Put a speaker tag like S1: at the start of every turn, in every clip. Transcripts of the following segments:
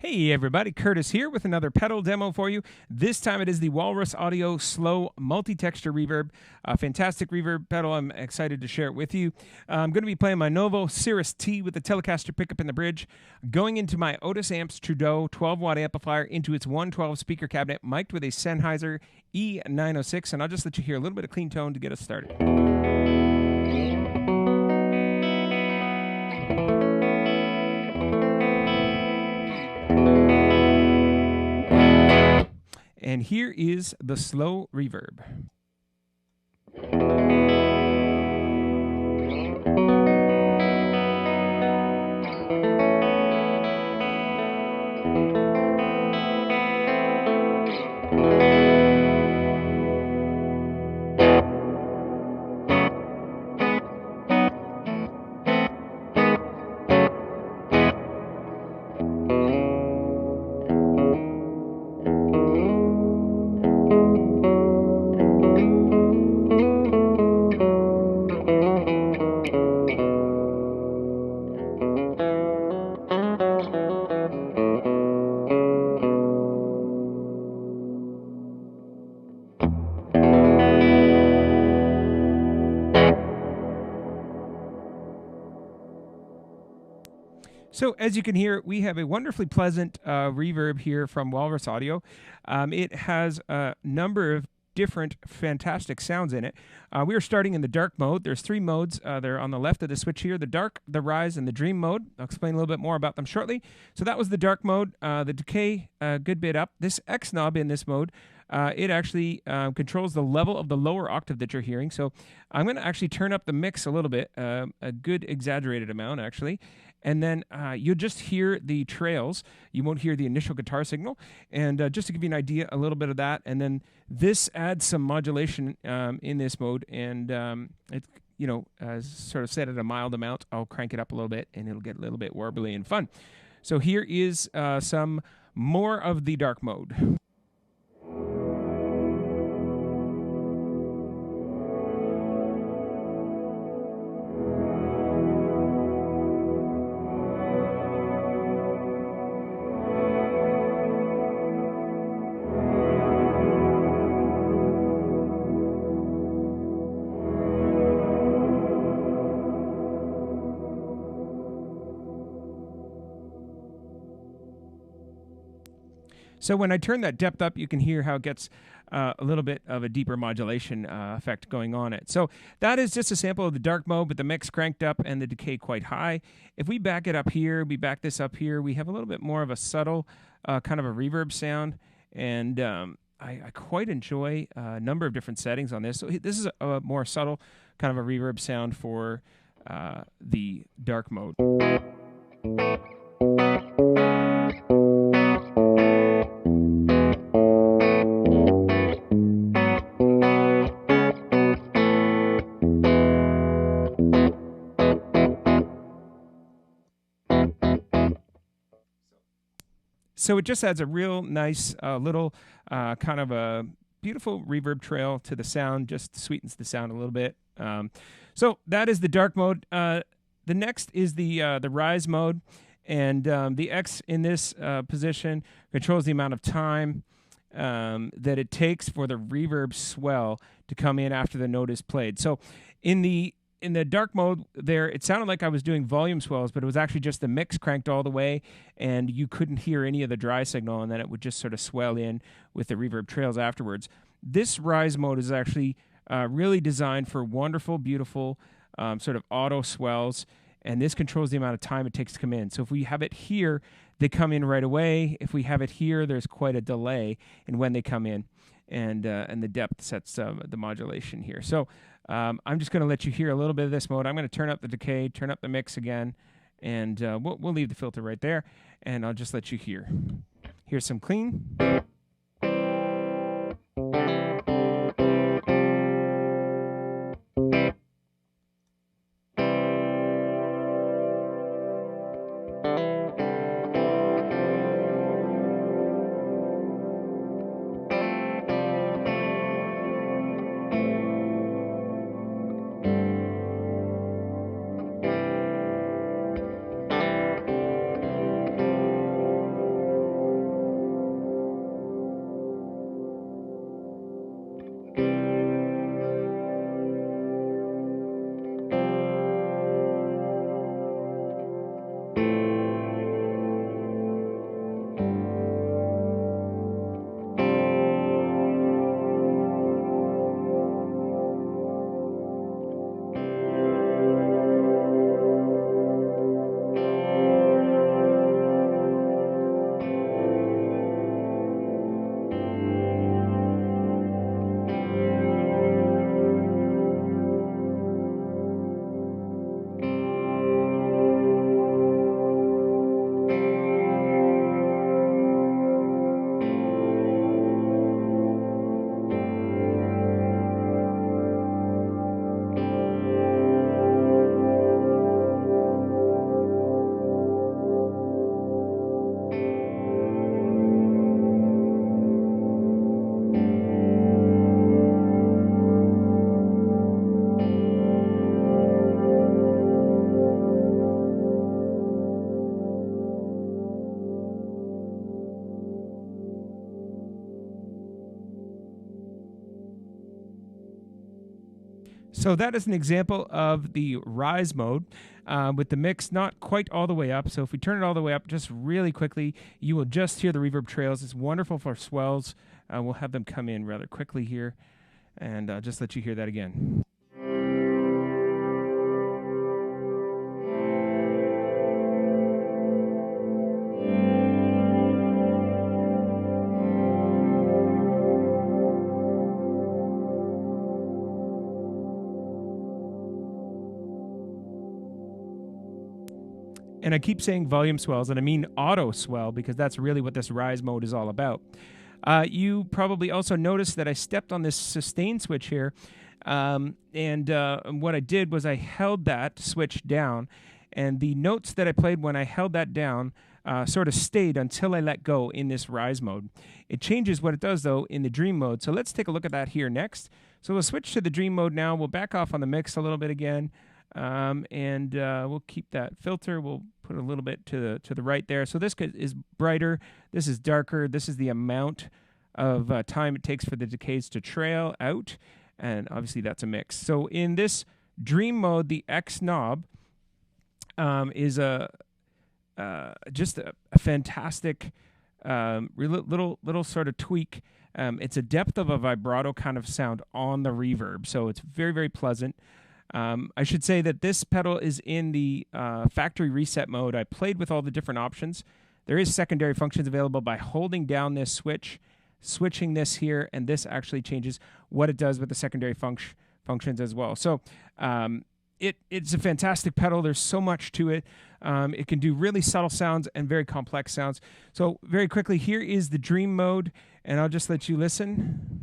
S1: Hey everybody, Curtis here with another pedal demo for you. This time it is the Walrus Audio Slö Multi Texture Reverb. A fantastic reverb pedal. I'm excited to share it with you. I'm going to be playing my Novo Cirrus T with the Telecaster pickup in the bridge, going into my Otis Amps Trudeau 12-watt amplifier into its 112 speaker cabinet, mic'd with a Sennheiser E906, and I'll just let you hear a little bit of clean tone to get us started. And here is the Slö Reverb. So as you can hear, we have a wonderfully pleasant reverb here from Walrus Audio. It has a number of different fantastic sounds in it. We are starting in the dark mode. There's three modes. They're on the left of the switch here: the dark, the rise, and the dream mode. I'll explain a little bit more about them shortly. So that was the dark mode. The decay, a good bit up. This X knob in this mode, it actually controls the level of the lower octave that you're hearing. So I'm going to actually turn up the mix a little bit, a good exaggerated amount actually. And then you'll just hear the trails. You won't hear the initial guitar signal. And just to give you an idea, a little bit of that. And then this adds some modulation in this mode. And it's, sort of set at a mild amount. I'll crank it up a little bit, and it'll get a little bit warbly and fun. So here is some more of the dark mode. So when I turn that depth up, you can hear how it gets a little bit of a deeper modulation effect going on it. So that is just a sample of the dark mode, but the mix cranked up and the decay quite high. If we back it up here, we back this up here, we have a little bit more of a subtle kind of a reverb sound. And I quite enjoy a number of different settings on this. So this is a more subtle kind of a reverb sound for the dark mode. So it just adds a real nice little kind of a beautiful reverb trail to the sound, just sweetens the sound a little bit. So that is the dark mode. The next is the rise mode, and the X in this position controls the amount of time that it takes for the reverb swell to come in after the note is played. So in the dark mode there, it sounded like I was doing volume swells, but it was actually just the mix cranked all the way, and you couldn't hear any of the dry signal, and then it would just sort of swell in with the reverb trails afterwards. This rise mode is actually really designed for wonderful, beautiful sort of auto swells, and this controls the amount of time it takes to come in. So if we have it here, they come in right away. If we have it here, there's quite a delay in when they come in, and the depth sets the modulation here. So I'm just going to let you hear a little bit of this mode. I'm going to turn up the decay, turn up the mix again, and we'll leave the filter right there, and I'll just let you hear. Here's some clean. So that is an example of the rise mode with the mix not quite all the way up. So if we turn it all the way up just really quickly, you will just hear the reverb trails. It's wonderful for swells. We'll have them come in rather quickly here and just let you hear that again. And I keep saying volume swells, and I mean auto swell because that's really what this rise mode is all about. You probably also noticed that I stepped on this sustain switch here, and what I did was I held that switch down, and the notes that I played when I held that down sort of stayed until I let go in this rise mode. It changes what it does, though, in the dream mode. So let's take a look at that here next. So we'll switch to the dream mode now. We'll back off on the mix a little bit again. And we'll keep that filter. We'll put a little bit to the right there. So this is brighter. This is darker. This is the amount of time it takes for the decays to trail out. And obviously that's a mix. So in this dream mode, the X knob is just a fantastic little sort of tweak. It's a depth of a vibrato kind of sound on the reverb. So it's very, very pleasant. I should say that this pedal is in the factory reset mode. I played with all the different options. There is secondary functions available by holding down this switch, switching this here, and this actually changes what it does with the secondary functions as well. So it's a fantastic pedal. There's so much to it. It can do really subtle sounds and very complex sounds. So very quickly, here is the dream mode, and I'll just let you listen.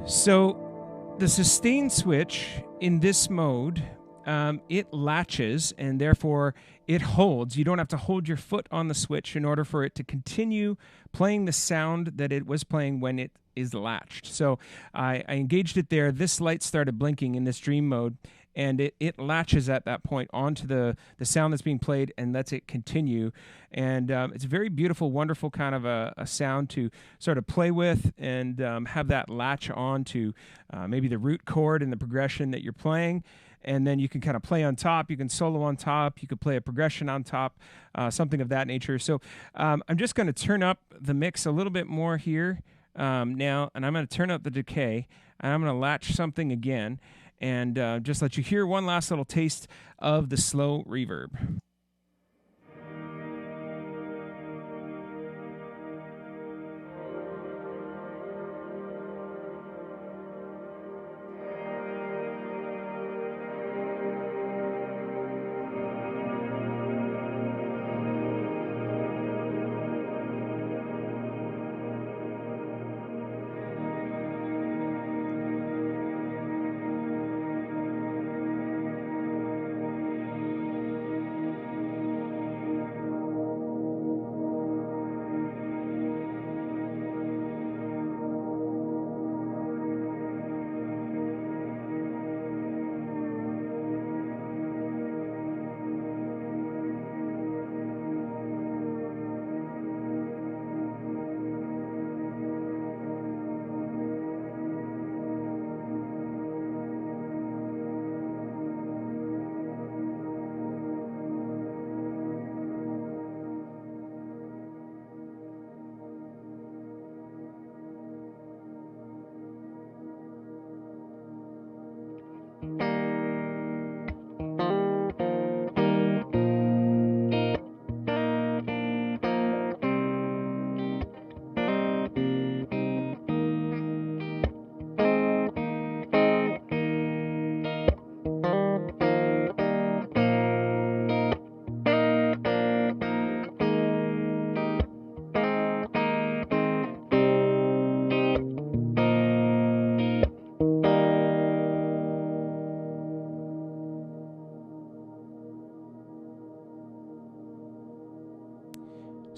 S1: So the sustain switch in this mode, it latches and therefore it holds. You don't have to hold your foot on the switch in order for it to continue playing the sound that it was playing when it is latched. So I engaged it there. This light started blinking in this dream mode, and it latches at that point onto the sound that's being played and lets it continue. And it's a very beautiful, wonderful kind of a sound to sort of play with and have that latch on to maybe the root chord in the progression that you're playing. And then you can kind of play on top. You can solo on top. You could play a progression on top, something of that nature. So I'm just going to turn up the mix a little bit more here now, and I'm going to turn up the decay, and I'm going to latch something again, and just let you hear one last little taste of the Slö reverb.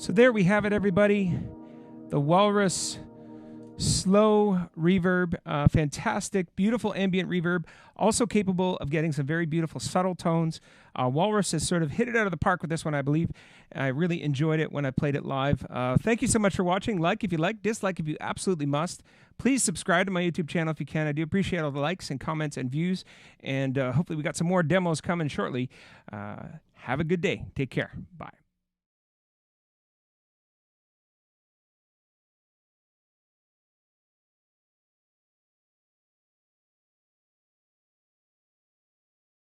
S1: So there we have it, everybody. The Walrus Slö Reverb, fantastic, beautiful ambient reverb, also capable of getting some very beautiful subtle tones. Walrus has sort of hit it out of the park with this one, I believe. I really enjoyed it when I played it live. Thank you so much for watching. Like if you like, dislike if you absolutely must. Please subscribe to my YouTube channel if you can. I do appreciate all the likes and comments and views, and hopefully we got some more demos coming shortly. Have a good day. Take care. Bye.